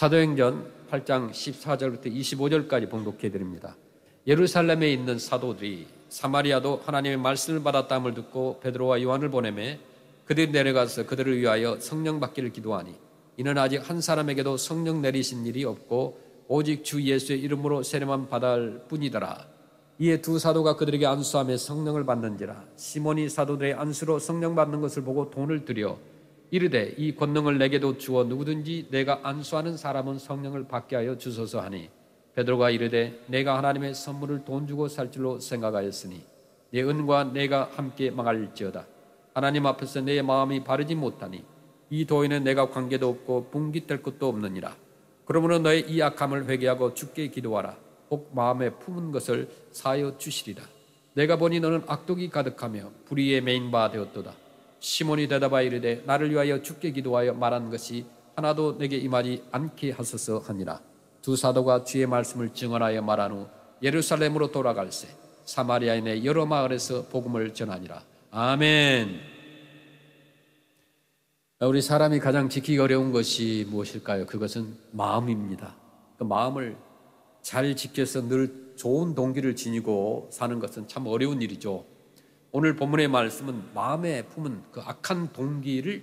사도행전 8장 14절부터 25절까지 봉독해 드립니다. 예루살렘에 있는 사도들이 사마리아도 하나님의 말씀을 받았다함을 듣고 베드로와 요한을 보내매 그들이 내려가서 그들을 위하여 성령 받기를 기도하니 이는 아직 한 사람에게도 성령 내리신 일이 없고 오직 주 예수의 이름으로 세례만 받을 뿐이더라. 이에 두 사도가 그들에게 안수하며 성령을 받는지라. 시몬이 사도들의 안수로 성령 받는 것을 보고 돈을 들여 이르되 이 권능을 내게도 주어 누구든지 내가 안수하는 사람은 성령을 받게 하여 주소서 하니 베드로가 이르되 내가 하나님의 선물을 돈 주고 살 줄로 생각하였으니 내 은과 내가 함께 망할지어다. 하나님 앞에서 내 마음이 바르지 못하니 이 도에는 내가 관계도 없고 분깃될 것도 없느니라. 그러므로 너의 이 악함을 회개하고 주께 기도하라. 혹 마음에 품은 것을 사하여 주시리라. 내가 보니 너는 악독이 가득하며 불의에 매인 바 되었도다. 시몬이 대답하여 이르되 나를 위하여 주께 기도하여 말한 것이 하나도 내게 임하지 않게 하소서 하니라. 두 사도가 주의 말씀을 증언하여 말한 후 예루살렘으로 돌아갈새 사마리아에 내 여러 마을에서 복음을 전하니라. 아멘. 우리 사람이 가장 지키기 어려운 것이 무엇일까요? 그것은 마음입니다. 그 마음을 잘 지켜서 늘 좋은 동기를 지니고 사는 것은 참 어려운 일이죠. 오늘 본문의 말씀은 마음에 품은 그 악한 동기를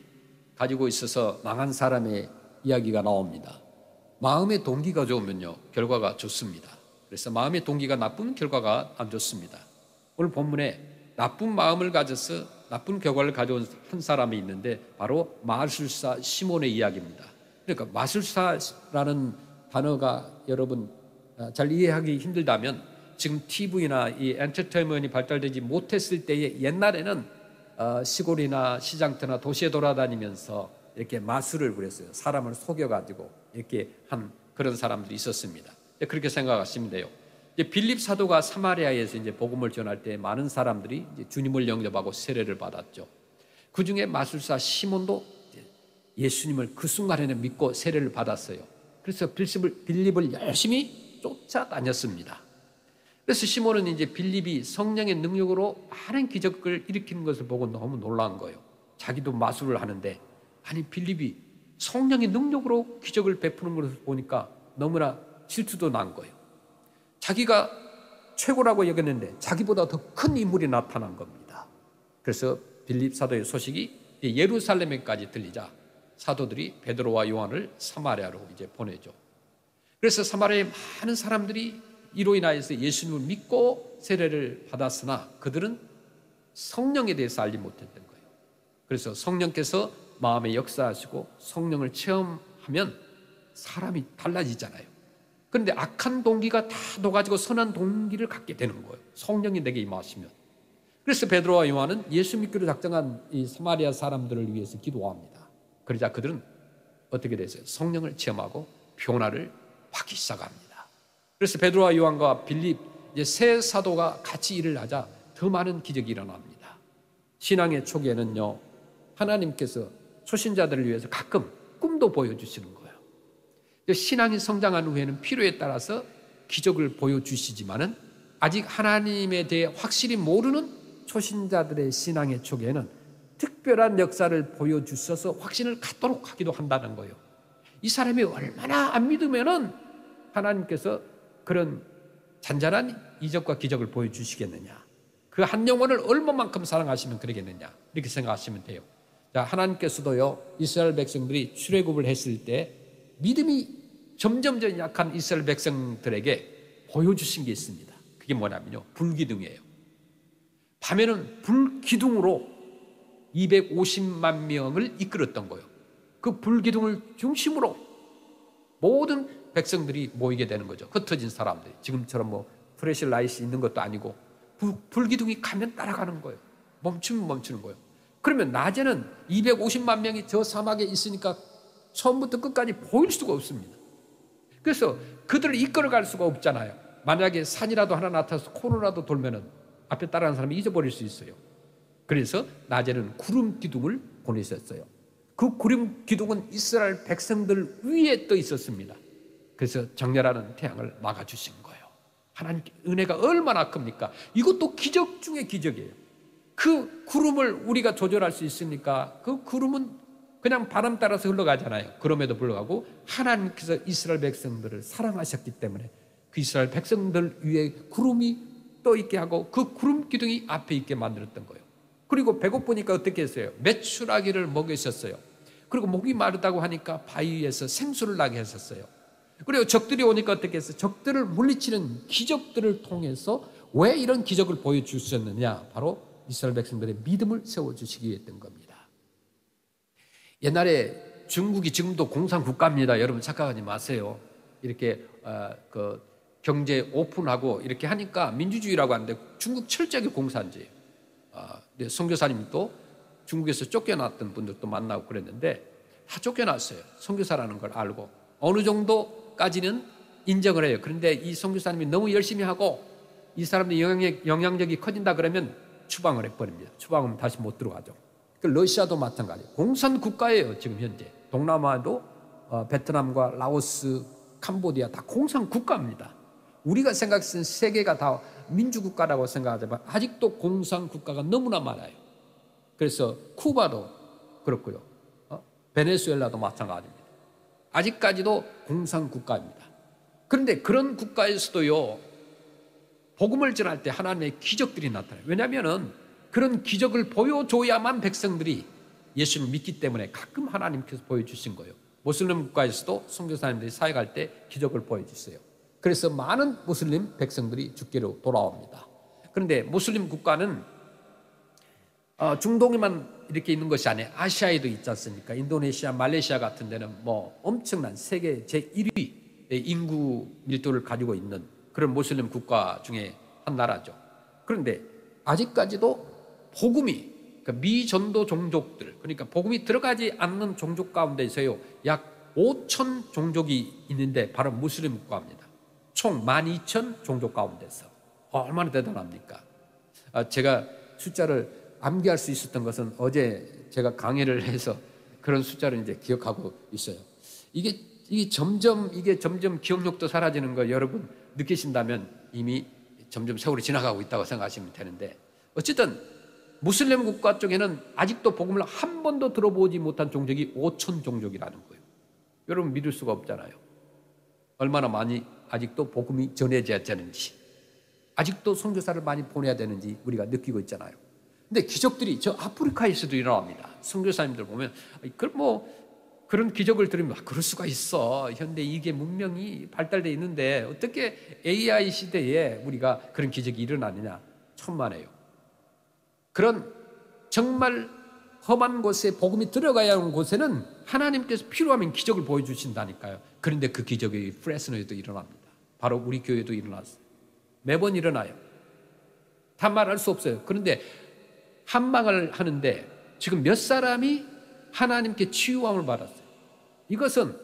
가지고 있어서 망한 사람의 이야기가 나옵니다. 마음의 동기가 좋으면요, 결과가 좋습니다. 그래서 마음의 동기가 나쁘면 결과가 안 좋습니다. 오늘 본문에 나쁜 마음을 가져서 나쁜 결과를 가져온 한 사람이 있는데 바로 마술사 시몬의 이야기입니다. 그러니까 마술사라는 단어가 여러분 잘 이해하기 힘들다면 지금 TV나 이 엔터테인먼트가 발달되지 못했을 때에 옛날에는 시골이나 시장터나 도시에 돌아다니면서 이렇게 마술을 부렸어요. 사람을 속여가지고 이렇게 한 그런 사람들이 있었습니다. 그렇게 생각하시면 돼요. 빌립 사도가 사마리아에서 이제 복음을 전할 때 많은 사람들이 이제 주님을 영접하고 세례를 받았죠. 그 중에 마술사 시몬도 예수님을 그 순간에는 믿고 세례를 받았어요. 그래서 빌립을 열심히 쫓아다녔습니다. 그래서 시몬은 이제 빌립이 성령의 능력으로 많은 기적을 일으키는 것을 보고 너무 놀란 거예요. 자기도 마술을 하는데 아니 빌립이 성령의 능력으로 기적을 베푸는 것을 보니까 너무나 질투도 난 거예요. 자기가 최고라고 여겼는데 자기보다 더 큰 인물이 나타난 겁니다. 그래서 빌립 사도의 소식이 예루살렘에까지 들리자 사도들이 베드로와 요한을 사마리아로 이제 보내죠. 그래서 사마리아의 많은 사람들이 이로 인하여서 예수님을 믿고 세례를 받았으나 그들은 성령에 대해서 알지 못했던 거예요. 그래서 성령께서 마음에 역사하시고 성령을 체험하면 사람이 달라지잖아요. 그런데 악한 동기가 다 녹아지고 선한 동기를 갖게 되는 거예요. 성령이 내게 임하시면. 그래서 베드로와 요한은 예수 믿기로 작정한 이 사마리아 사람들을 위해서 기도합니다. 그러자 그들은 어떻게 됐어요? 성령을 체험하고 변화를 받기 시작합니다. 그래서 베드로와 요한과 빌립 이제 세 사도가 같이 일을 하자 더 많은 기적이 일어납니다. 신앙의 초기에는요, 하나님께서 초신자들을 위해서 가끔 꿈도 보여주시는 거예요. 신앙이 성장한 후에는 필요에 따라서 기적을 보여주시지만은 아직 하나님에 대해 확실히 모르는 초신자들의 신앙의 초기에는 특별한 역사를 보여주셔서 확신을 갖도록 하기도 한다는 거예요. 이 사람이 얼마나 안 믿으면은 하나님께서 그런 잔잔한 이적과 기적을 보여주시겠느냐, 그 한 영혼을 얼마만큼 사랑하시면 그러겠느냐, 이렇게 생각하시면 돼요. 자, 하나님께서도요, 이스라엘 백성들이 출애굽을 했을 때 믿음이 점점 약한 이스라엘 백성들에게 보여주신 게 있습니다. 그게 뭐냐면요, 불기둥이에요. 밤에는 불기둥으로 250만 명을 이끌었던 거예요. 그 불기둥을 중심으로 모든 백성들이 모이게 되는 거죠. 흩어진 사람들이. 지금처럼 뭐 플래시라이트 있는 것도 아니고 불기둥이 가면 따라가는 거예요. 멈추면 멈추는 거예요. 그러면 낮에는 250만 명이 저 사막에 있으니까 처음부터 끝까지 보일 수가 없습니다. 그래서 그들을 이끌어갈 수가 없잖아요. 만약에 산이라도 하나 나타나서 코로나도 돌면은 앞에 따라가는 사람이 잊어버릴 수 있어요. 그래서 낮에는 구름 기둥을 보내셨어요. 그 구름 기둥은 이스라엘 백성들 위에 떠 있었습니다. 그래서 정렬하는 태양을 막아주신 거예요. 하나님께 은혜가 얼마나 큽니까? 이것도 기적 중에 기적이에요. 그 구름을 우리가 조절할 수 있으니까 그 구름은 그냥 바람 따라서 흘러가잖아요. 그럼에도 불구하고 하나님께서 이스라엘 백성들을 사랑하셨기 때문에 그 이스라엘 백성들 위에 구름이 떠 있게 하고 그 구름 기둥이 앞에 있게 만들었던 거예요. 그리고 배고프니까 어떻게 했어요? 메추라기를 먹이셨어요. 그리고 목이 마르다고 하니까 바위에서 생수를 나게 했었어요. 그리고 적들이 오니까 어떻게 했어요? 적들을 물리치는 기적들을 통해서 왜 이런 기적을 보여주셨느냐? 바로 이스라엘 백성들의 믿음을 세워주시기 위했던 겁니다. 옛날에 중국이 지금도 공산국가입니다. 여러분 착각하지 마세요. 이렇게 그 경제 오픈하고 이렇게 하니까 민주주의라고 하는데 중국 철저하게 공산주의예요. 선교사님도 중국에서 쫓겨났던 분들도 만나고 그랬는데 다 쫓겨났어요. 선교사라는 걸 알고 어느 정도까지는 인정을 해요. 그런데 이 선교사님이 너무 열심히 하고 이 사람들이 영향력이 커진다 그러면 추방을 해버립니다. 추방하면 다시 못 들어가죠. 러시아도 마찬가지예요. 공산 국가예요. 지금 현재 동남아도 베트남과 라오스, 캄보디아 다 공산 국가입니다. 우리가 생각했을 때 세계가 다 민주국가라고 생각하지만 아직도 공산 국가가 너무나 많아요. 그래서 쿠바도 그렇고요. 베네수엘라도 마찬가지입니다. 아직까지도 공산 국가입니다. 그런데 그런 국가에서도요, 복음을 전할 때 하나님의 기적들이 나타나요. 왜냐하면 그런 기적을 보여줘야만 백성들이 예수를 믿기 때문에 가끔 하나님께서 보여주신 거예요. 모슬림 국가에서도 선교사님들이 사역할 때 기적을 보여주세요. 그래서 많은 무슬림 백성들이 주께로 돌아옵니다. 그런데 무슬림 국가는 중동에만 이렇게 있는 것이 아니에요. 아시아에도 있지 않습니까? 인도네시아, 말레이시아 같은 데는 뭐 엄청난 세계 제1위 인구 밀도를 가지고 있는 그런 무슬림 국가 중에 한 나라죠. 그런데 아직까지도 복음이, 그러니까 미전도 종족들, 그러니까 복음이 들어가지 않는 종족 가운데서요, 약 5천 종족이 있는데 바로 무슬림 국가입니다. 총 12,000 종족 가운데서. 얼마나 대단합니까? 제가 숫자를 암기할 수 있었던 것은 어제 제가 강의를 해서 그런 숫자를 이제 기억하고 있어요. 이게 점점 기억력도 사라지는 거 여러분 느끼신다면 이미 점점 세월이 지나가고 있다고 생각하시면 되는데, 어쨌든 무슬림 국가 쪽에는 아직도 복음을 한 번도 들어보지 못한 종족이 5천 종족이라는 거예요. 여러분 믿을 수가 없잖아요. 얼마나 많이 아직도 복음이 전해져야 되는지, 아직도 선교사를 많이 보내야 되는지 우리가 느끼고 있잖아요. 근데 기적들이 저 아프리카에서도 일어납니다. 선교사님들 보면 그런 기적을 들으면 그럴 수가 있어. 현대 이게 문명이 발달되어 있는데 어떻게 AI 시대에 우리가 그런 기적이 일어나느냐. 천만에요. 그런 정말 험한 곳에 복음이 들어가야 하는 곳에는 하나님께서 필요하면 기적을 보여주신다니까요. 그런데 그 기적이 프레스노에도 일어납니다. 바로 우리 교회도 일어났어요. 매번 일어나요. 다 말할 수 없어요. 그런데 한방을 하는데 지금 몇 사람이 하나님께 치유함을 받았어요. 이것은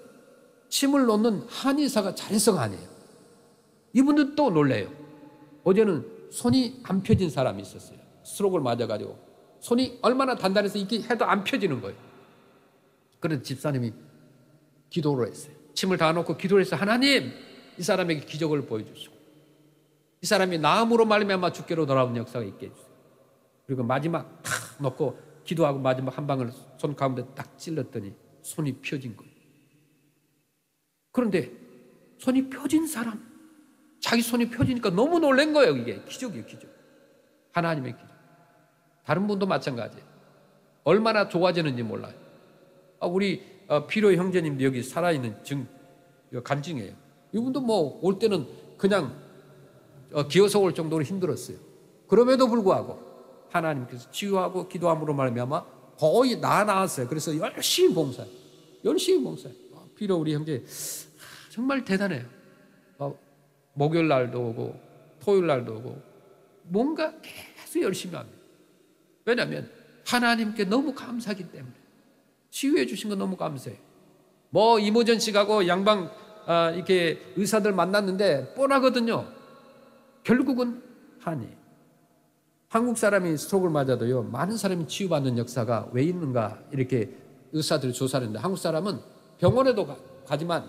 침을 놓는 한의사가 잘해서가 아니에요. 이분들 또 놀래요. 어제는 손이 안 펴진 사람이 있었어요. 스트로크를 맞아가지고 손이 얼마나 단단해서 이렇게 해도 안 펴지는 거예요. 그래서 집사님이 기도를 했어요. 침을 다 놓고 기도를 해서 하나님, 이 사람에게 기적을 보여주시고 이 사람이 나음으로 말미암아 주께로 돌아오는 역사가 있게 해주세요. 그리고 마지막 탁 놓고 기도하고 마지막 한 방을 손 가운데 딱 찔렀더니 손이 펴진 거예요. 그런데 손이 펴진 사람, 자기 손이 펴지니까 너무 놀란 거예요. 이게 기적이에요, 기적. 하나님의 기적. 다른 분도 마찬가지예요. 얼마나 좋아지는지 몰라요. 우리 피로 형제님도 여기 살아있는 간증이에요. 이분도 올 때는 그냥 기어서 올 정도로 힘들었어요. 그럼에도 불구하고 하나님께서 치유하고 기도함으로 말미암아 거의 나았어요. 그래서 열심히 봉사해요. 피로 우리 형제 정말 대단해요. 목요일 날도 오고 토요일 날도 오고 뭔가 계속 열심히 합니다. 왜냐하면 하나님께 너무 감사하기 때문에. 치유해 주신 거 너무 감사해요. 이모전식하고 양방 이렇게 의사들 만났는데 뻔하거든요. 결국은 한국 사람이 스트로크를 맞아도요, 많은 사람이 치유받는 역사가 왜 있는가 이렇게 의사들이 조사했는데, 한국 사람은 병원에도 가지만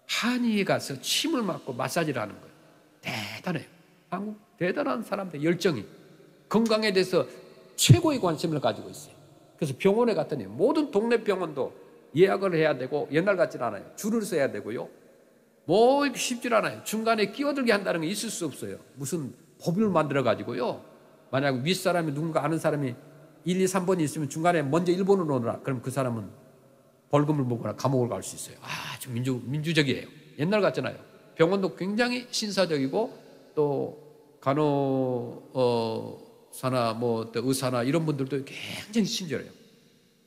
한의에 가서 침을 맞고 마사지를 하는 거예요. 대단해요. 한국 대단한 사람들 열정이 건강에 대해서 최고의 관심을 가지고 있어요. 그래서 병원에 갔더니 모든 동네 병원도 예약을 해야 되고 옛날 같지는 않아요. 줄을 서야 되고요. 뭐 이렇게 쉽질 않아요. 중간에 끼어들게 한다는 게 있을 수 없어요. 무슨 법을 만들어 가지고요. 만약 윗사람이 누군가 아는 사람이 1, 2, 3번이 있으면 중간에 먼저 1번으로 오너라. 그럼 그 사람은 벌금을 먹거나 감옥을 갈 수 있어요. 좀 민주적이에요. 옛날 같잖아요. 병원도 굉장히 신사적이고 또 간호사나 뭐 의사나 이런 분들도 굉장히 친절해요.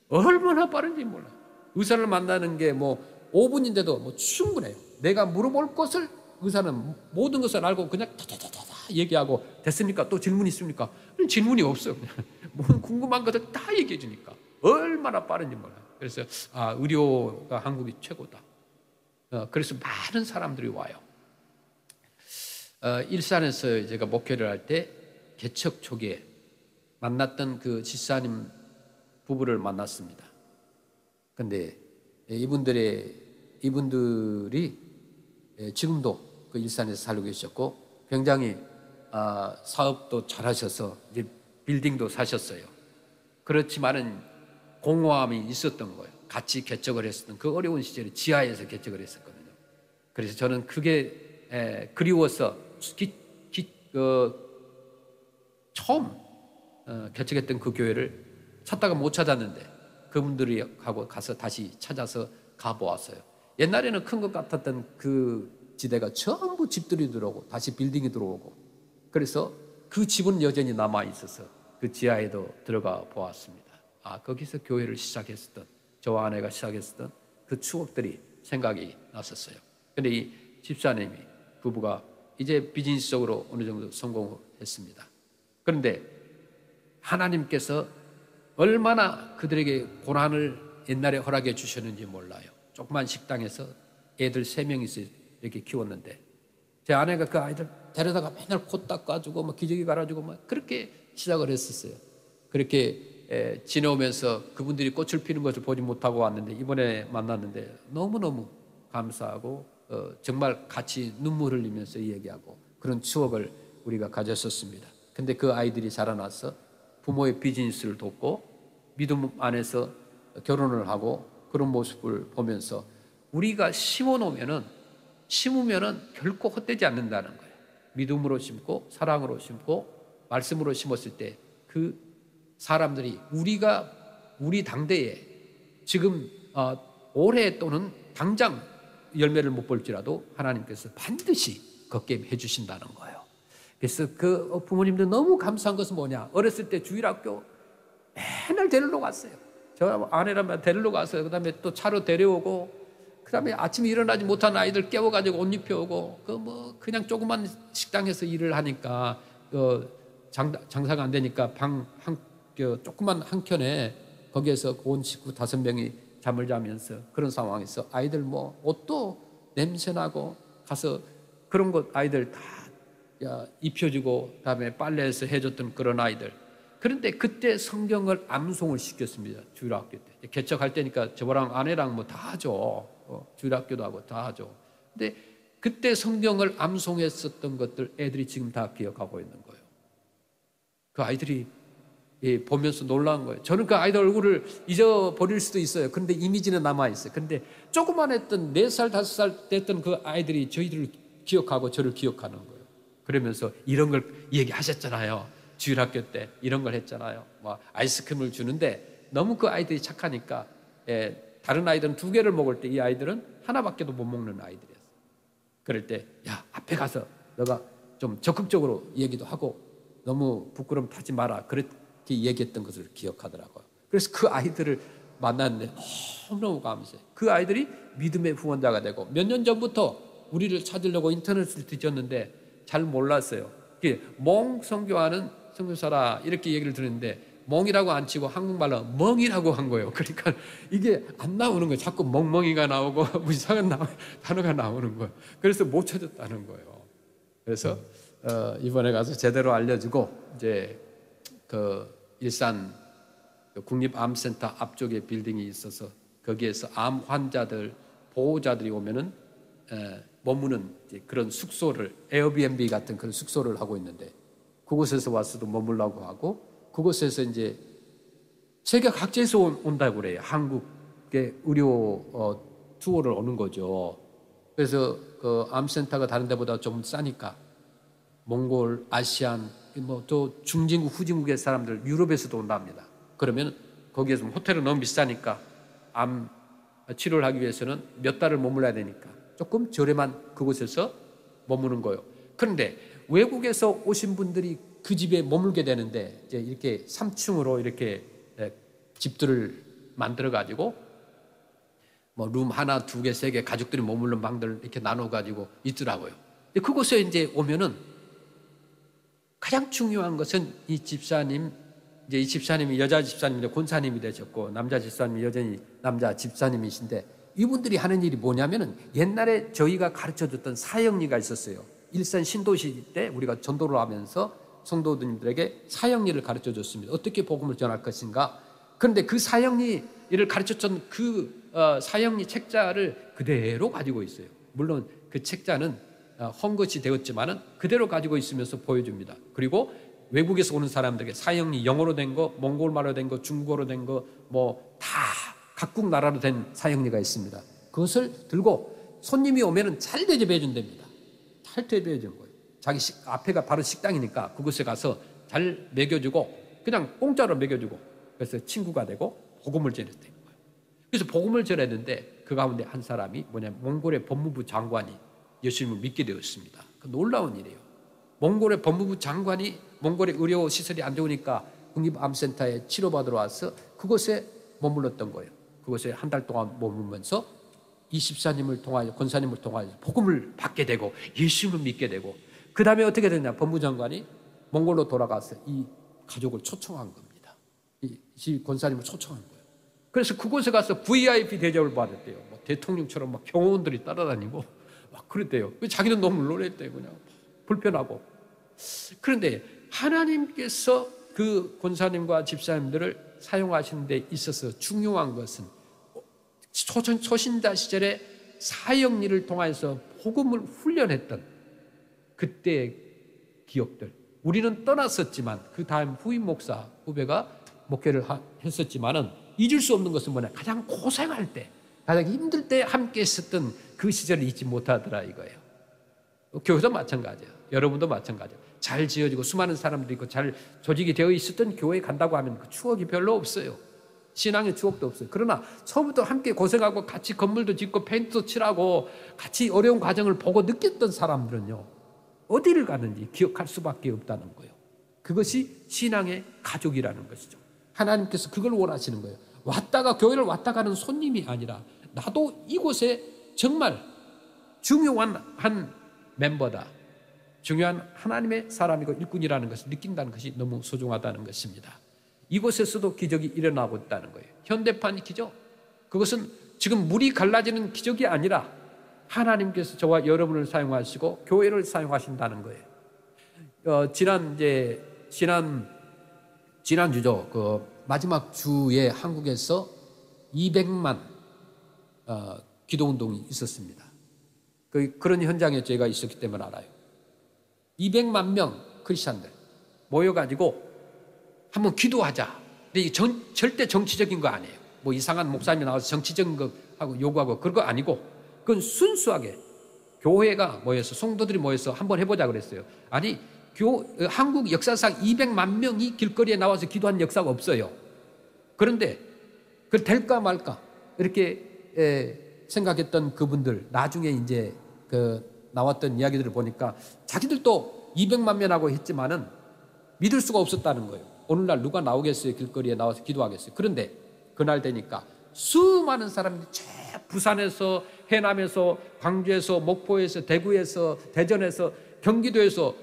얼마나 빠른지 몰라요. 의사를 만나는 게 뭐 5분인데도 뭐 충분해요. 내가 물어볼 것을 의사는 모든 것을 알고 그냥 다다다다 얘기하고 됐습니까? 또 질문 있습니까? 질문이 없어요. 그냥 뭐 궁금한 것을 다 얘기해 주니까 얼마나 빠른지 몰라요. 그래서 의료가 한국이 최고다. 그래서 많은 사람들이 와요. 일산에서 제가 목회를 할 때 개척 초기에 만났던 그 집사님 부부를 만났습니다. 근데 이분들이 지금도 그 일산에서 살고 계셨고 굉장히 사업도 잘하셔서 이제 빌딩도 사셨어요. 그렇지만은 공허함이 있었던 거예요. 같이 개척을 했었던 그 어려운 시절에 지하에서 개척을 했었거든요. 그래서 저는 그게 그리워서 처음 개척했던 그 교회를 찾다가 못 찾았는데 그분들이 하고 가서 다시 찾아서 가보았어요. 옛날에는 큰 것 같았던 그 지대가 전부 집들이 들어오고 다시 빌딩이 들어오고 그래서 그 집은 여전히 남아 있어서 그 지하에도 들어가 보았습니다. 거기서 교회를 시작했었던 저와 아내가 시작했었던 그 추억들이 생각이 났었어요. 근데 이 집사님이 부부가 이제 비즈니스적으로 어느 정도 성공했습니다. 그런데 하나님께서 얼마나 그들에게 고난을 옛날에 허락해 주셨는지 몰라요. 조그만 식당에서 애들 3명이서 이렇게 키웠는데 제 아내가 그 아이들 데려다가 맨날 코 닦아주고 막 기저귀 갈아주고 막 그렇게 시작을 했었어요. 그렇게 지내오면서 그분들이 꽃을 피는 것을 보지 못하고 왔는데 이번에 만났는데 너무너무 감사하고 정말 같이 눈물 흘리면서 얘기하고 그런 추억을 우리가 가졌었습니다. 근데 그 아이들이 자라나서 부모의 비즈니스를 돕고 믿음 안에서 결혼을 하고 그런 모습을 보면서 우리가 심으면은 결코 헛되지 않는다는 거예요. 믿음으로 심고 사랑으로 심고 말씀으로 심었을 때 그 사람들이 우리 당대에 지금 올해 또는 당장 열매를 못 볼지라도 하나님께서 반드시 걷게 해주신다는 거예요. 그래서 그 부모님들 너무 감사한 것은 뭐냐? 어렸을 때 주일학교 맨날 데리러 갔어요. 저 아내랑 데리러 갔어요. 그 다음에 또 차로 데려오고, 그 다음에 아침에 일어나지 못한 아이들 깨워가지고 옷 입혀오고, 그냥 조그만 식당에서 일을 하니까, 장사가 안 되니까 조그만 한 켠에 거기에서 온 식구 5명이 잠을 자면서 그런 상황에서 아이들 옷도 냄새나고 가서 그런 것 아이들 다 입혀주고 그다음에 빨래해서 해줬던 그런 아이들. 그런데 그때 성경을 암송을 시켰습니다. 주일학교 때. 개척할 때니까 저랑 아내랑 다 하죠. 주일학교도 하고 다 하죠. 근데 그때 성경을 암송했었던 것들 애들이 지금 다 기억하고 있는 거예요. 그 아이들이 보면서 놀라운 거예요. 저는 그 아이들 얼굴을 잊어버릴 수도 있어요. 그런데 이미지는 남아있어요. 근데 조그만 했던 4살, 5살 됐던 그 아이들이 저희들을 기억하고 저를 기억하는 거예요. 그러면서 이런 걸 얘기하셨잖아요. 주일학교 때 이런 걸 했잖아요. 아이스크림을 주는데 너무 그 아이들이 착하니까 다른 아이들은 2개를 먹을 때 이 아이들은 하나밖에도 못 먹는 아이들이었어요. 그럴 때 앞에 가서 너가 좀 적극적으로 얘기도 하고 너무 부끄럼 타지 마라. 그렇게 얘기했던 것을 기억하더라고요. 그래서 그 아이들을 만났는데 너무너무 감사해요. 그 아이들이 믿음의 후원자가 되고 몇 년 전부터 우리를 찾으려고 인터넷을 뒤졌는데 잘 몰랐어요. 멍 선교하는 선교사라 이렇게 얘기를 들었는데 멍이라고 안 치고 한국말로 멍이라고 한 거예요. 그러니까 이게 안 나오는 거예요. 자꾸 멍멍이가 나오고 이상한 단어가 나오는 거예요. 그래서 못 찾았다는 거예요. 그래서 이번에 가서 제대로 알려주고 이제 그 일산 국립암센터 앞쪽에 빌딩이 있어서 거기에서 암 환자들 보호자들이 오면은 머무는 그런 숙소를 에어비앤비 같은 그런 숙소를 하고 있는데 그곳에서 와서도 머물라고 하고 그곳에서 이제 세계 각지에서 온다고 그래요. 한국의 의료 투어를 오는 거죠. 그래서 그 암센터가 다른 데보다 좀 싸니까 몽골, 아시안, 또 중진국, 후진국의 사람들 유럽에서도 온답니다. 그러면 거기에서 호텔은 너무 비싸니까 암 치료를 하기 위해서는 몇 달을 머물러야 되니까 조금 저렴한 그곳에서 머무는 거예요. 그런데 외국에서 오신 분들이 그 집에 머물게 되는데 이제 이렇게 3층으로 이렇게 집들을 만들어 가지고 뭐 룸 하나, 두 개, 세 개 가족들이 머무는 방들 이렇게 나눠 가지고 있더라고요. 근데 그곳에 이제 오면은 가장 중요한 것은 이 집사님, 이제 이 집사님이 여자 집사님인데 권사님이 되셨고 남자 집사님이 여전히 남자 집사님이신데 이분들이 하는 일이 뭐냐면은 옛날에 저희가 가르쳐줬던 사형리가 있었어요. 일산 신도시 때 우리가 전도를 하면서 성도님들에게 사형리를 가르쳐줬습니다. 어떻게 복음을 전할 것인가. 그런데 그 사형리를 가르쳐줬던 그 사형리 책자를 그대로 가지고 있어요. 물론 그 책자는 헝것이 되었지만은 그대로 가지고 있으면서 보여줍니다. 그리고 외국에서 오는 사람들에게 사형리 영어로 된 거, 몽골말로 된 거, 중국어로 된 거, 뭐 다 각국 나라로 된 사형리가 있습니다. 그것을 들고 손님이 오면은 잘 대접해 준답니다. 잘 대접해 주는 거예요. 자기 앞에가 바로 식당이니까 그곳에 가서 잘 먹여주고 그냥 공짜로 먹여주고 그래서 친구가 되고 복음을 전했다는 거예요. 그래서 복음을 전했는데 그 가운데 한 사람이 뭐냐면 몽골의 법무부 장관이 예수님을 믿게 되었습니다. 놀라운 일이에요. 몽골의 법무부 장관이 몽골의 의료 시설이 안 좋으니까 국립암센터에 치료받으러 와서 그곳에 머물렀던 거예요. 그곳에 한 달 동안 머물면서 이 집사님을 통하여 권사님을 통하여 복음을 받게 되고 예수님을 믿게 되고 그 다음에 어떻게 됐냐. 법무부 장관이 몽골로 돌아가서 이 가족을 초청한 겁니다. 이 권사님을 초청한 거예요. 그래서 그곳에 가서 VIP 대접을 받았대요. 뭐 대통령처럼 막 경호원들이 따라다니고 막 그랬대요. 자기는 너무 놀랬대요. 그냥 불편하고. 그런데 하나님께서 그 권사님과 집사님들을 사용하시는 데 있어서 중요한 것은 초신자 시절에 사형리를 통해서 복음을 훈련했던 그때의 기억들. 우리는 떠났었지만 그 다음 후임 목사 후배가 목회를 했었지만은 잊을 수 없는 것은 뭐냐. 가장 고생할 때, 가장 힘들 때 함께 있었던 그 시절을 잊지 못하더라 이거예요. 교회도 마찬가지예요. 여러분도 마찬가지예요. 잘 지어지고 수많은 사람들이 있고 잘 조직이 되어 있었던 교회에 간다고 하면 그 추억이 별로 없어요. 신앙의 추억도 없어요. 그러나 처음부터 함께 고생하고 같이 건물도 짓고 페인트도 칠하고 같이 어려운 과정을 보고 느꼈던 사람들은요. 어디를 가는지 기억할 수밖에 없다는 거예요. 그것이 신앙의 가족이라는 것이죠. 하나님께서 그걸 원하시는 거예요. 왔다가 교회를 왔다 가는 손님이 아니라 나도 이곳에 정말 중요한 한 멤버다. 중요한 하나님의 사람이고 일꾼이라는 것을 느낀다는 것이 너무 소중하다는 것입니다. 이곳에서도 기적이 일어나고 있다는 거예요. 현대판 기적. 그것은 지금 물이 갈라지는 기적이 아니라 하나님께서 저와 여러분을 사용하시고 교회를 사용하신다는 거예요. 지난주죠. 그 마지막 주에 한국에서 200만 기도운동이 있었습니다. 그런 현장에 저희가 있었기 때문에 알아요. 200만 명 크리스찬들 모여가지고 한번 기도하자. 근데 이게 절대 정치적인 거 아니에요. 뭐 이상한 목사님이 나와서 정치적인 거 하고 요구하고 그런 거 아니고 그건 순수하게 교회가 모여서 성도들이 모여서 한번 해보자 그랬어요. 아니 한국 역사상 200만 명이 길거리에 나와서 기도한 역사가 없어요. 그런데 그 될까 말까 이렇게 생각했던 그분들 나중에 이제 나왔던 이야기들을 보니까 자기들도 200만 명하고 했지만은 믿을 수가 없었다는 거예요. 오늘날 누가 나오겠어요? 길거리에 나와서 기도하겠어요? 그런데 그날 되니까 수많은 사람들이 부산에서 해남에서 광주에서 목포에서 대구에서 대전에서 경기도에서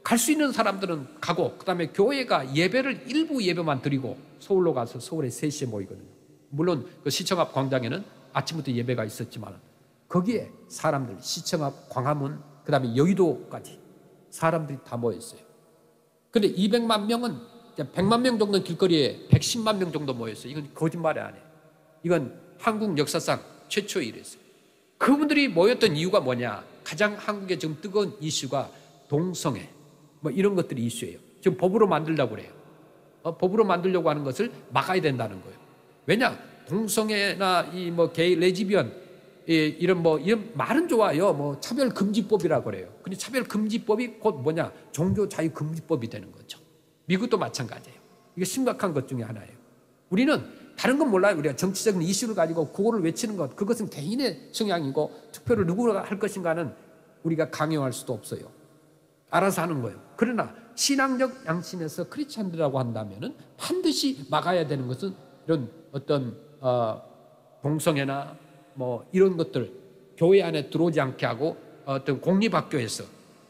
갈 수 있는 사람들은 가고 그다음에 교회가 예배를 일부 예배만 드리고 서울로 가서 서울에 3시에 모이거든요. 물론 그 시청 앞 광장에는 아침부터 예배가 있었지만 거기에 사람들 시청 앞 광화문 그다음에 여의도까지 사람들이 다 모였어요. 그런데 200만 명은 100만 명 정도는 길거리에 110만 명 정도 모였어요. 이건 거짓말이 아니에요. 이건 한국 역사상 최초의 일이었어요. 그분들이 모였던 이유가 뭐냐. 가장 한국의 지금 뜨거운 이슈가 동성애 뭐 이런 것들이 이슈예요. 지금 법으로 만들려고 그래요. 법으로 만들려고 하는 것을 막아야 된다는 거예요. 왜냐? 동성애나 이 뭐 게이, 레즈비언 이런 말은 좋아요. 차별 금지법이라고 그래요. 근데 차별 금지법이 곧 뭐냐? 종교 자유 금지법이 되는 거죠. 미국도 마찬가지예요. 이게 심각한 것 중에 하나예요. 우리는 다른 건 몰라요. 우리가 정치적인 이슈를 가지고 구호를 외치는 것, 그것은 개인의 성향이고 투표를 누구가 할 것인가는 우리가 강요할 수도 없어요. 알아서 하는 거예요. 그러나 신앙적 양심에서 크리스찬들이라고 한다면은 반드시 막아야 되는 것은 이런 어떤 동성애나 이런 것들 교회 안에 들어오지 않게 하고 어떤 공립학교에서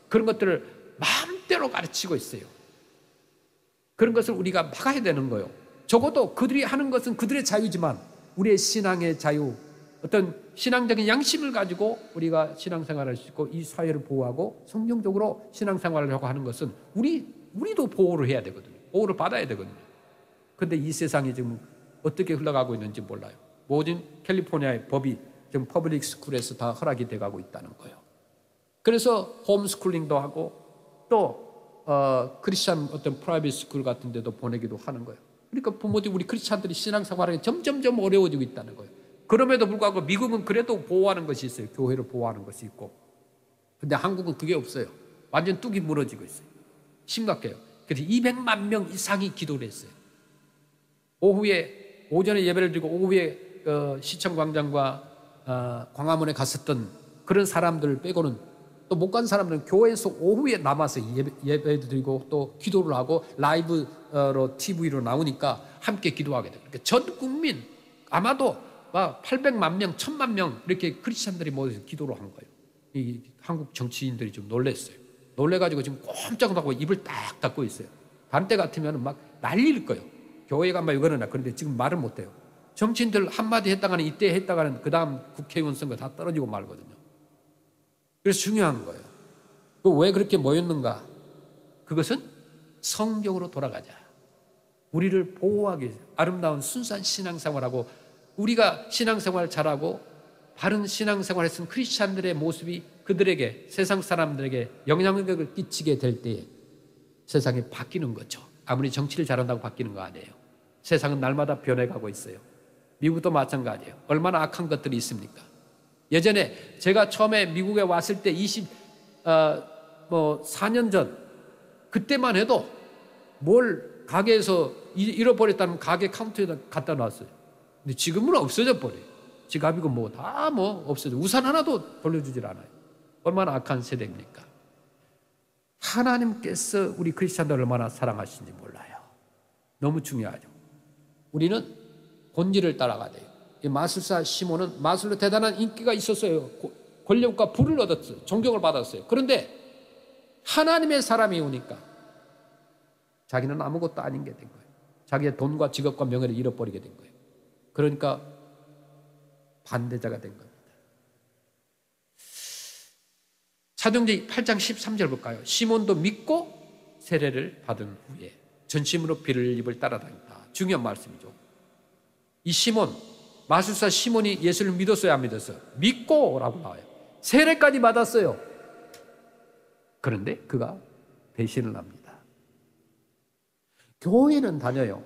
그런 것들을 마음대로 가르치고 있어요. 그런 것을 우리가 막아야 되는 거예요. 적어도 그들이 하는 것은 그들의 자유지만 우리의 신앙의 자유, 어떤 신앙적인 양심을 가지고 우리가 신앙생활을 할 수 있고 이 사회를 보호하고 성경적으로 신앙생활을 하고 하는 것은 우리도 보호를 해야 되거든요. 보호를 받아야 되거든요. 그런데 이 세상이 지금 어떻게 흘러가고 있는지 몰라요. 모든 캘리포니아의 법이 지금 퍼블릭 스쿨에서 다 허락이 돼가고 있다는 거예요. 그래서 홈스쿨링도 하고 또 크리스찬 어떤 프라이빗 스쿨 같은 데도 보내기도 하는 거예요. 그러니까 부모들이 우리 크리스찬들이 신앙생활이 점점점 어려워지고 있다는 거예요. 그럼에도 불구하고 미국은 그래도 보호하는 것이 있어요. 교회를 보호하는 것이 있고. 근데 한국은 그게 없어요. 완전 뚝이 무너지고 있어요. 심각해요. 그래서 200만 명 이상이 기도를 했어요. 오전에 예배를 드리고 오후에 시청 광장과 광화문에 갔었던 그런 사람들 빼고는 또 못 간 사람들은 교회에서 오후에 남아서 예배 드리고 또 기도를 하고 라이브로 TV로 나오니까 함께 기도하게 돼요. 그러니까 전 국민 아마도 800만 명, 1000만 명 이렇게 크리스찬들이 모여서 기도를 한 거예요. 이 한국 정치인들이 좀 놀랐어요. 놀래가지고 지금 꼼짝 못하고 입을 딱 닫고 있어요. 다른 때 같으면 막 난리일 거예요. 교회가 막 이거는 그런데 지금 말을 못해요. 정치인들 한마디 했다가는 이때 했다가는 그 다음 국회의원 선거 다 떨어지고 말거든요. 그래서 중요한 거예요. 왜 그렇게 모였는가? 그것은 성경으로 돌아가자. 우리를 보호하기 위해서 아름다운 순수한 신앙생활하고 우리가 신앙생활 잘하고 바른 신앙생활을 했던 크리스찬들의 모습이 그들에게 세상 사람들에게 영향력을 끼치게 될 때에 세상이 바뀌는 거죠. 아무리 정치를 잘한다고 바뀌는 거 아니에요. 세상은 날마다 변해가고 있어요. 미국도 마찬가지예요. 얼마나 악한 것들이 있습니까? 예전에 제가 처음에 미국에 왔을 때 4년 전 그때만 해도 뭘 가게에서 잃어버렸다면 가게 카운터에다 갖다 놨어요. 근데 지금은 없어져 버려요. 지갑이고 다 없어져. 우산 하나도 돌려주질 않아요. 얼마나 악한 세대입니까? 하나님께서 우리 크리스찬들 얼마나 사랑하시는지 몰라요. 너무 중요하죠. 우리는 본질을 따라가야 돼요. 이 마술사 시몬은 마술로 대단한 인기가 있었어요. 권력과 부를 얻었어요. 존경을 받았어요. 그런데 하나님의 사람이 오니까 자기는 아무것도 아닌 게 된 거예요. 자기의 돈과 직업과 명예를 잃어버리게 된 거예요. 그러니까 반대자가 된 겁니다. 사도행전 8장 13절 볼까요? 시몬도 믿고 세례를 받은 후에 전심으로 빌립을 따라다녔다. 중요한 말씀이죠. 이 시몬, 마술사 시몬이 예수를 믿었어요, 안 믿었어요? 믿고 라고 나와요. 세례까지 받았어요. 그런데 그가 배신을 합니다. 교회는 다녀요.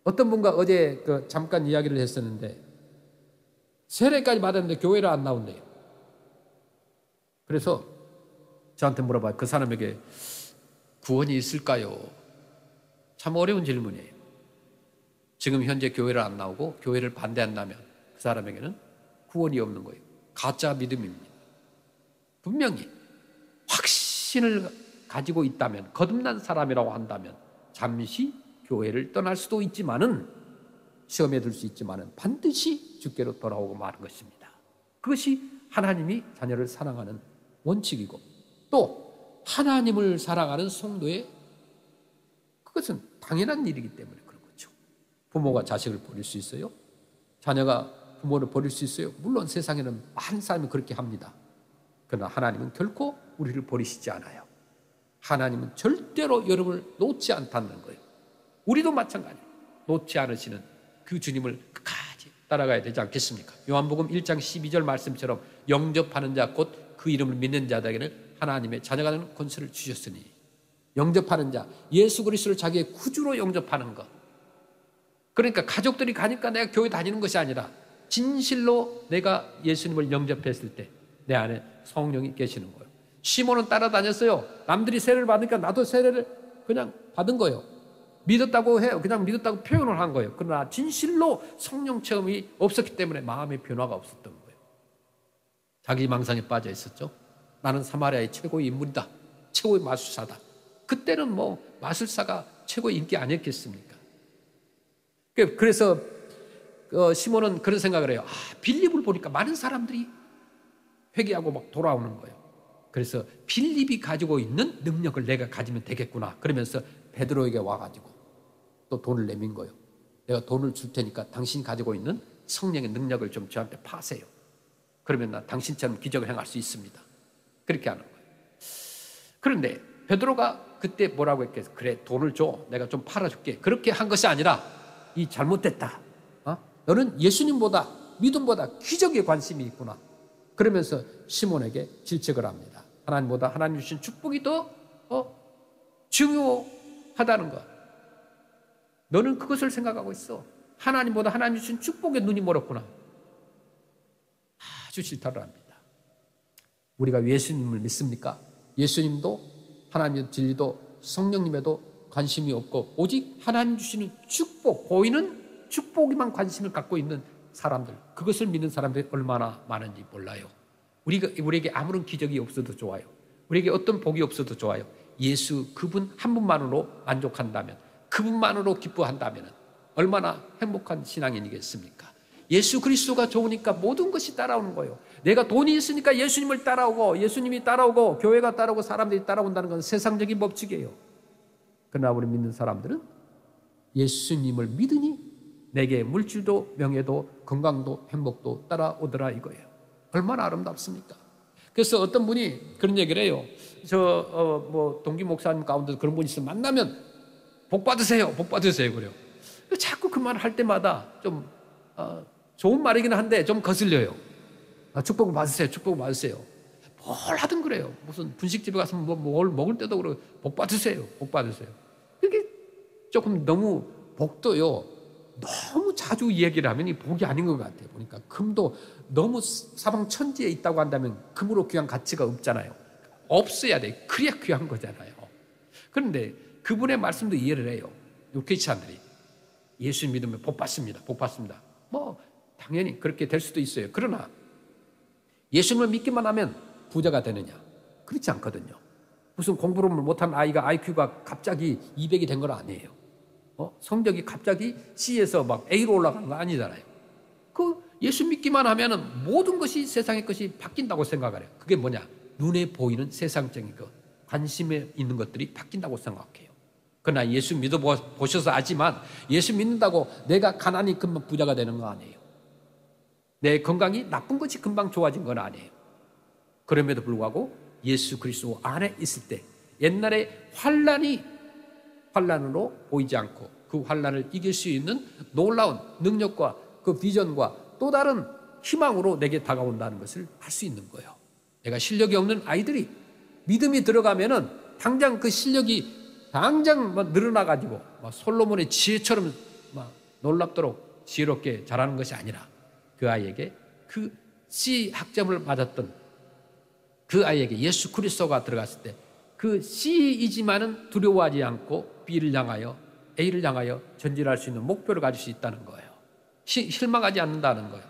어떤 분과 어제 잠깐 이야기를 했었는데 세례까지 받았는데 교회를 안 나온대요. 그래서 저한테 물어봐요. 그 사람에게 구원이 있을까요? 참 어려운 질문이에요. 지금 현재 교회를 안 나오고 교회를 반대한다면 그 사람에게는 구원이 없는 거예요. 가짜 믿음입니다. 분명히 확신을 가지고 있다면, 거듭난 사람이라고 한다면 잠시 교회를 떠날 수도 있지만은, 시험에 들 수 있지만은 반드시 주께로 돌아오고 마는 것입니다. 그것이 하나님이 자녀를 사랑하는 원칙이고 또 하나님을 사랑하는 성도의 그것은 당연한 일이기 때문에 그런 거죠. 부모가 자식을 버릴 수 있어요? 자녀가 부모를 버릴 수 있어요? 물론 세상에는 많은 사람이 그렇게 합니다. 그러나 하나님은 결코 우리를 버리시지 않아요. 하나님은 절대로 여러분을 놓지 않다는 거예요. 우리도 마찬가지예요. 놓지 않으시는 그 주님을 끝까지 따라가야 되지 않겠습니까? 요한복음 1장 12절 말씀처럼 영접하는 자 곧 그 이름을 믿는 자들에게는 하나님의 자녀가 되는 권세를 주셨으니 영접하는 자, 예수 그리스도를 자기의 구주로 영접하는 것. 그러니까 가족들이 가니까 내가 교회 다니는 것이 아니라 진실로 내가 예수님을 영접했을 때 내 안에 성령이 계시는 거예요. 시몬은 따라다녔어요. 남들이 세례를 받으니까 나도 세례를 그냥 받은 거예요. 믿었다고 해요. 그냥 믿었다고 표현을 한 거예요. 그러나 진실로 성령 체험이 없었기 때문에 마음의 변화가 없었던 거예요. 자기 망상에 빠져 있었죠. 나는 사마리아의 최고의 인물이다. 최고의 마술사다. 그때는 뭐 마술사가 최고의 인기 아니었겠습니까? 그래서 시몬은 그런 생각을 해요. 빌립을 보니까 많은 사람들이 회개하고 막 돌아오는 거예요. 그래서 빌립이 가지고 있는 능력을 내가 가지면 되겠구나. 그러면서 베드로에게 와가지고 또 돈을 내민 거예요. 내가 돈을 줄 테니까 당신이 가지고 있는 성령의 능력을 좀 저한테 파세요. 그러면 나 당신처럼 기적을 행할 수 있습니다. 그렇게 하는 거예요. 그런데 베드로가 그때 뭐라고 했겠어? 그래, 돈을 줘. 내가 좀 팔아줄게. 그렇게 한 것이 아니라 이 잘못됐다. 너는 예수님보다 믿음보다 기적에 관심이 있구나. 그러면서 시몬에게 질책을 합니다. 하나님보다 하나님 주신 축복이 더 중요하다는 것. 너는 그것을 생각하고 있어. 하나님보다 하나님 주신 축복에 눈이 멀었구나. 아주 질타를 합니다. 우리가 예수님을 믿습니까? 예수님도 하나님의 진리도 성령님에도 관심이 없고 오직 하나님 주시는 축복, 보이는 축복에만 관심을 갖고 있는 사람들, 그것을 믿는 사람들이 얼마나 많은지 몰라요. 우리에게 아무런 기적이 없어도 좋아요. 우리에게 어떤 복이 없어도 좋아요. 예수 그분 한 분만으로 만족한다면, 그분만으로 기뻐한다면 얼마나 행복한 신앙인이겠습니까? 예수 그리스도가 좋으니까 모든 것이 따라오는 거예요. 내가 돈이 있으니까 예수님을 따라오고, 예수님이 따라오고, 교회가 따라오고, 사람들이 따라온다는 건 세상적인 법칙이에요. 그러나 우리 믿는 사람들은 예수님을 믿으니 내게 물질도 명예도 건강도 행복도 따라오더라 이거예요. 얼마나 아름답습니까? 그래서 어떤 분이 그런 얘기를 해요. 동기 목사님 가운데 그런 분이 있으면 만나면 복 받으세요, 복 받으세요 그래요. 자꾸 그 말 할 때마다 좀 좋은 말이긴 한데 좀 거슬려요. 축복을 받으세요, 축복을 받으세요. 뭘 하든 그래요. 무슨 분식집에 가서 뭘 먹을 때도 그러고 복 받으세요, 복 받으세요. 그게 조금 너무 복도요. 너무 자주 이야기를 하면 이 복이 아닌 것 같아요. 보니까 금도 너무 사방 천지에 있다고 한다면 금으로 귀한 가치가 없잖아요. 없어야 돼. 그래야 귀한 거잖아요. 그런데 그분의 말씀도 이해를 해요. 크리스찬들이 예수 믿으면 복 받습니다. 복 받습니다. 뭐 당연히 그렇게 될 수도 있어요. 그러나 예수님을 믿기만 하면 부자가 되느냐? 그렇지 않거든요. 무슨 공부를 못한 아이가 IQ가 갑자기 200이 된 건 아니에요. 성적이 갑자기 C에서 막 A로 올라가는 거 아니잖아요. 그 예수 믿기만 하면은 모든 것이 세상의 것이 바뀐다고 생각해요. 그게 뭐냐? 눈에 보이는 세상적인 것, 관심에 있는 것들이 바뀐다고 생각해요. 그러나 예수 믿어보셔서 알지만 예수 믿는다고 내가 가난이 금방 부자가 되는 거 아니에요. 내 건강이 나쁜 것이 금방 좋아진 건 아니에요. 그럼에도 불구하고 예수 그리스도 안에 있을 때 옛날에 환난으로 보이지 않고 그 환난을 이길 수 있는 놀라운 능력과 그 비전과 또 다른 희망으로 내게 다가온다는 것을 알 수 있는 거예요. 내가 실력이 없는 아이들이 믿음이 들어가면은 당장 그 실력이 당장 늘어나가지고 솔로몬의 지혜처럼 놀랍도록 지혜롭게 자라는 것이 아니라 그 아이에게 그 C 학점을 맞았던 그 아이에게 예수 그리스도가 들어갔을 때 그 C이지만은 두려워하지 않고 B를 향하여 A를 향하여 전진할 수 있는 목표를 가질 수 있다는 거예요. 실망하지 않는다는 거예요.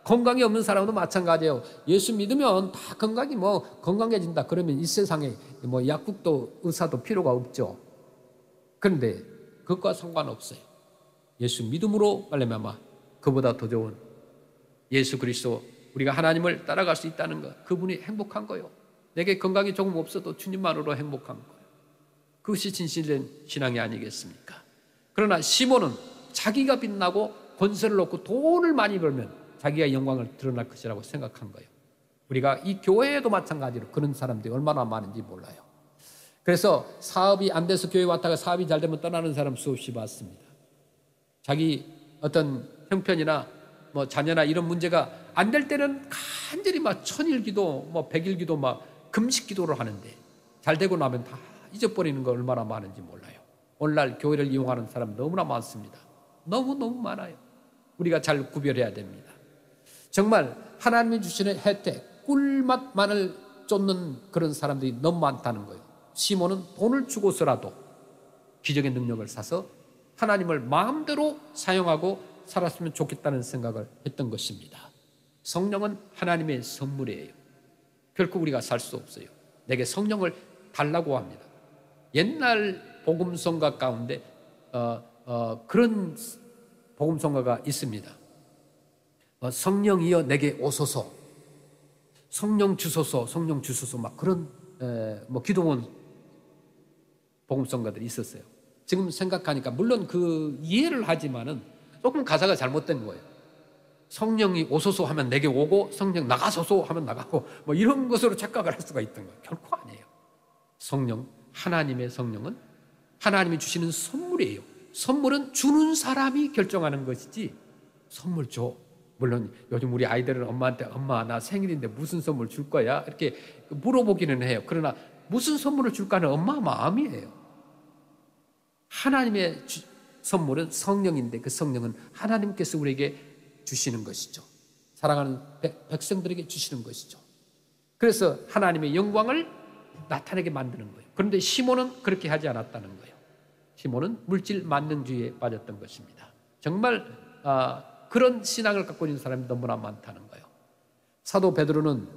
건강이 없는 사람도 마찬가지예요. 예수 믿으면 다 건강이 건강해진다. 그러면 이 세상에 약국도 의사도 필요가 없죠. 그런데 그것과 상관없어요. 예수 믿음으로 말미암아 그보다 더 좋은 예수 그리스도, 우리가 하나님을 따라갈 수 있다는 것, 그분이 행복한 거예요. 내게 건강이 조금 없어도 주님만으로 행복한 거예요. 그것이 진실된 신앙이 아니겠습니까? 그러나 시몬은 자기가 빛나고 권세를 얻고 돈을 많이 벌면 자기가 영광을 드러날 것이라고 생각한 거예요. 우리가 이 교회에도 마찬가지로 그런 사람들이 얼마나 많은지 몰라요. 그래서 사업이 안 돼서 교회 왔다가 사업이 잘 되면 떠나는 사람 수없이 봤습니다. 자기 어떤 형편이나 자녀나 이런 문제가 안 될 때는 간절히 천일기도, 백일기도 금식기도를 하는데 잘 되고 나면 다 잊어버리는 거 얼마나 많은지 몰라요. 오늘날 교회를 이용하는 사람 너무나 많습니다. 너무너무 많아요. 우리가 잘 구별해야 됩니다. 정말 하나님이 주시는 혜택, 꿀맛만을 쫓는 그런 사람들이 너무 많다는 거예요. 시몬은 돈을 주고서라도 기적의 능력을 사서 하나님을 마음대로 사용하고 살았으면 좋겠다는 생각을 했던 것입니다. 성령은 하나님의 선물이에요. 결코 우리가 살 수 없어요. 내게 성령을 달라고 합니다. 옛날 복음성가 가운데 그런 복음성가가 있습니다. 성령이여 내게 오소서, 성령 주소서, 성령 주소서, 막 그런 기도원 복음성가들이 있었어요. 지금 생각하니까 물론 그 이해를 하지만은 조금 가사가 잘못된 거예요. 성령이 오소서 하면 내게 오고 성령 나가소서 하면 나가고 뭐 이런 것으로 착각을 할 수가 있던 거예요. 결코 아니에요. 성령, 하나님의 성령은 하나님이 주시는 선물이에요. 선물은 주는 사람이 결정하는 것이지 선물 줘. 물론 요즘 우리 아이들은 엄마한테 엄마 나 생일인데 무슨 선물 줄 거야? 이렇게 물어보기는 해요. 그러나 무슨 선물을 줄까는 엄마 마음이에요. 하나님의 선물은 성령인데 그 성령은 하나님께서 우리에게 주시는 것이죠. 사랑하는 백성들에게 주시는 것이죠. 그래서 하나님의 영광을 나타내게 만드는 거예요. 그런데 시몬은 그렇게 하지 않았다는 거예요. 시몬은 물질 만능주의에 빠졌던 것입니다. 정말 그런 신앙을 갖고 있는 사람이 너무나 많다는 거예요. 사도 베드로는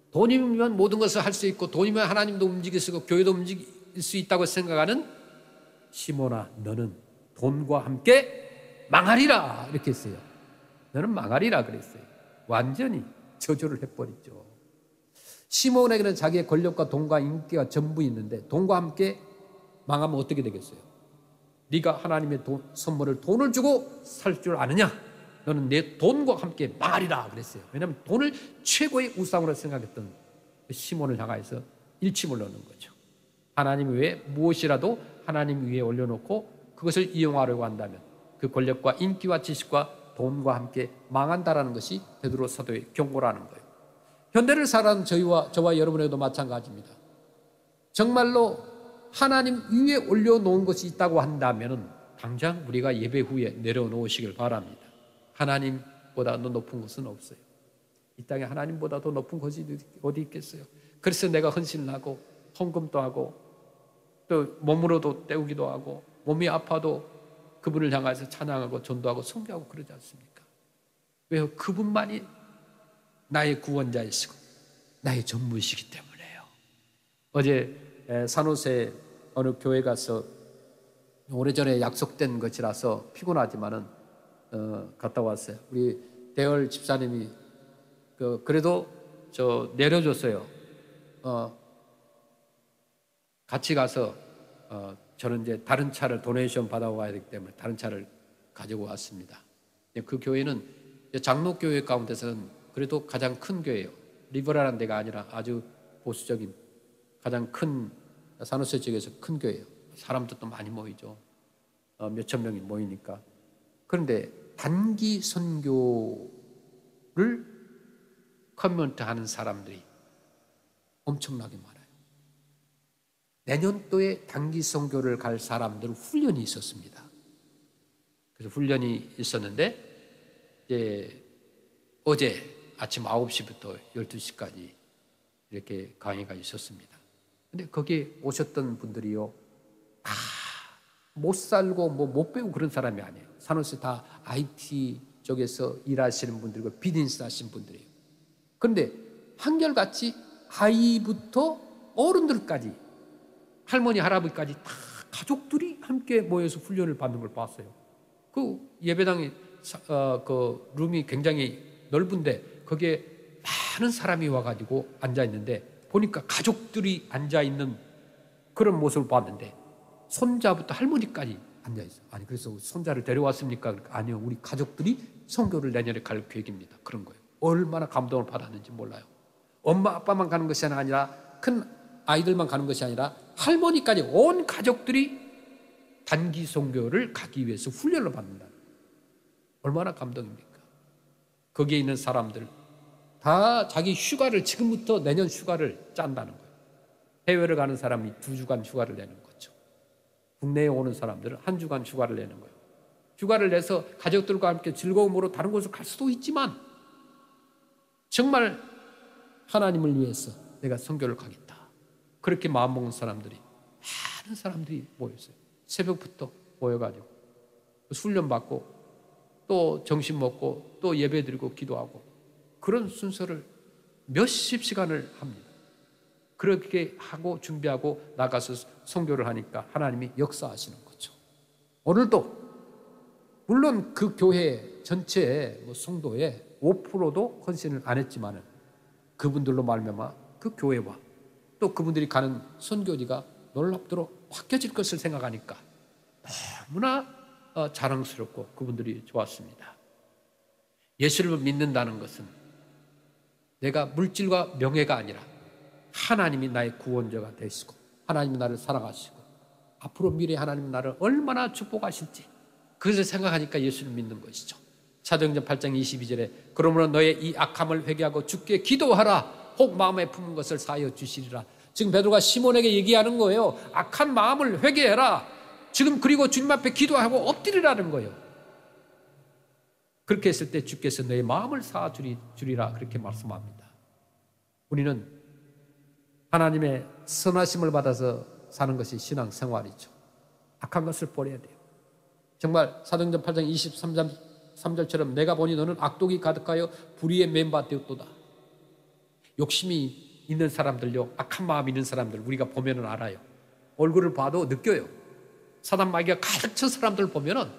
돈이면 모든 것을 할 수 있고 돈이면 하나님도 움직일 수 있고 교회도 움직일 수 있다고 생각하는 시몬아 너는 돈과 함께 망하리라 이렇게 했어요. 너는 망하리라 그랬어요. 완전히 저주를 해버리죠. 시몬에게는 자기의 권력과 돈과 인기가 전부 있는데 돈과 함께 망하면 어떻게 되겠어요? 네가 하나님의 선물을 돈을 주고 살 줄 아느냐? 너는 내 돈과 함께 망하리라 그랬어요. 왜냐하면 돈을 최고의 우상으로 생각했던 시몬을 향해서 일침을 넣는 거죠. 하나님 외에 무엇이라도 하나님 위에 올려놓고 그것을 이용하려고 한다면 그 권력과 인기와 지식과 돈과 함께 망한다라는 것이 베드로 사도의 경고라는 거예요. 현대를 살아가는 저와 여러분에게도 마찬가지입니다. 정말로 하나님 위에 올려놓은 것이 있다고 한다면 당장 우리가 예배 후에 내려놓으시길 바랍니다. 하나님보다 더 높은 것은 없어요. 이 땅에 하나님보다 더 높은 것이 어디 있겠어요? 그래서 내가 헌신을 하고 헌금도 하고 또 몸으로도 때우기도 하고 몸이 아파도 그분을 향해서 찬양하고 전도하고 선교하고 그러지 않습니까? 왜요? 그분만이 나의 구원자이시고 나의 전부이시기 때문에요. 어제 산호세 어느 교회 가서 오래전에 약속된 것이라서 피곤하지만은 갔다 왔어요. 우리 대열 집사님이 그래도 내려줬어요. 같이 가서 저는 이제 다른 차를 도네이션 받아와야 되기 때문에 다른 차를 가지고 왔습니다. 그 교회는 장로교회 가운데서는 그래도 가장 큰 교회예요. 리버럴한 데가 아니라 아주 보수적인 가장 큰 산호세 지역에서 큰 교회예요. 사람도 또 많이 모이죠. 몇천 명이 모이니까. 그런데 단기 선교를 커뮤니티 하는 사람들이 엄청나게 많아요. 내년도에 단기 선교를 갈 사람들은 훈련이 있었습니다. 그래서 훈련이 있었는데 이제 어제 아침 9시부터 12시까지 이렇게 강의가 있었습니다. 근데 거기에 오셨던 분들이요, 다 못 살고 못 배우고 그런 사람이 아니에요. 산호세 다 IT 쪽에서 일하시는 분들이고 비즈니스 하시는 분들이에요. 그런데 한결같이 아이부터 어른들까지 할머니 할아버지까지 다 가족들이 함께 모여서 훈련을 받는 걸 봤어요. 그 예배당이 그 룸이 굉장히 넓은데 거기에 많은 사람이 와가지고 앉아 있는데 보니까 가족들이 앉아 있는 그런 모습을 봤는데 손자부터 할머니까지 앉아 있어요. 아니 그래서 손자를 데려왔습니까? 그러니까 아니요, 우리 가족들이 선교를 내년에 갈 계획입니다. 그런 거예요. 얼마나 감동을 받았는지 몰라요. 엄마 아빠만 가는 것이 아니라 큰 아이들만 가는 것이 아니라 할머니까지 온 가족들이 단기 선교를 가기 위해서 훈련을 받는다. 얼마나 감동입니까? 거기에 있는 사람들 다 자기 휴가를 지금부터 내년 휴가를 짠다는 거예요. 해외를 가는 사람이 2주간 휴가를 내는 거죠. 국내에 오는 사람들은 1주간 휴가를 내는 거예요. 휴가를 내서 가족들과 함께 즐거움으로 다른 곳을 갈 수도 있지만 정말 하나님을 위해서 내가 선교를 가겠다. 그렇게 마음먹은 사람들이, 많은 사람들이 모였어요. 새벽부터 모여가지고 훈련받고 또 점심 먹고 또 예배 드리고 기도하고 그런 순서를 몇십 시간을 합니다. 그렇게 하고 준비하고 나가서 선교를 하니까 하나님이 역사하시는 거죠. 오늘도 물론 그 교회 전체의 성도의 5%도 헌신을 안 했지만은 그분들로 말미암아 그 교회와 또 그분들이 가는 선교지가 놀랍도록 바뀌어질 것을 생각하니까 너무나 자랑스럽고 그분들이 좋았습니다. 예수를 믿는다는 것은 내가 물질과 명예가 아니라 하나님이 나의 구원자가 되시고 하나님이 나를 사랑하시고 앞으로 미래에 하나님이 나를 얼마나 축복하실지 그것을 생각하니까 예수를 믿는 것이죠. 사도행전 8장 22절에 그러므로 너의 이 악함을 회개하고 주께 기도하라. 혹 마음에 품은 것을 사하여 주시리라. 지금 베드로가 시몬에게 얘기하는 거예요. 악한 마음을 회개해라. 지금 그리고 주님 앞에 기도하고 엎드리라는 거예요. 그렇게 했을 때 주께서 너의 마음을 사주리라 그렇게 말씀합니다. 우리는 하나님의 선하심을 받아서 사는 것이 신앙생활이죠. 악한 것을 버려야 돼요. 정말 사도행전 8장 23절처럼 내가 보니 너는 악독이 가득하여 불의에 맨바 되었도다. 욕심이 있는 사람들요, 악한 마음이 있는 사람들 우리가 보면은 알아요. 얼굴을 봐도 느껴요. 사단 마귀가 가득 찬 사람들 보면은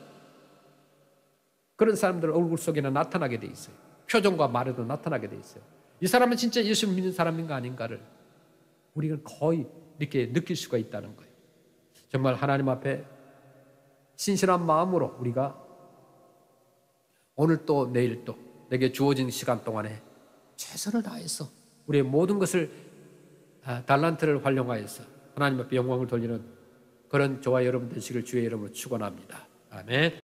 그런 사람들 얼굴 속에는 나타나게 돼 있어요. 표정과 말에도 나타나게 돼 있어요. 이 사람은 진짜 예수 믿는 사람인가 아닌가를 우리가 거의 이렇게 느낄 수가 있다는 거예요. 정말 하나님 앞에 신실한 마음으로 우리가 오늘 또 내일 또 내게 주어진 시간 동안에 최선을 다해서 우리의 모든 것을 달란트를 활용하여서 하나님 앞에 영광을 돌리는 그런 저와 여러분 되시길 주의 이름으로 축원합니다. 아멘.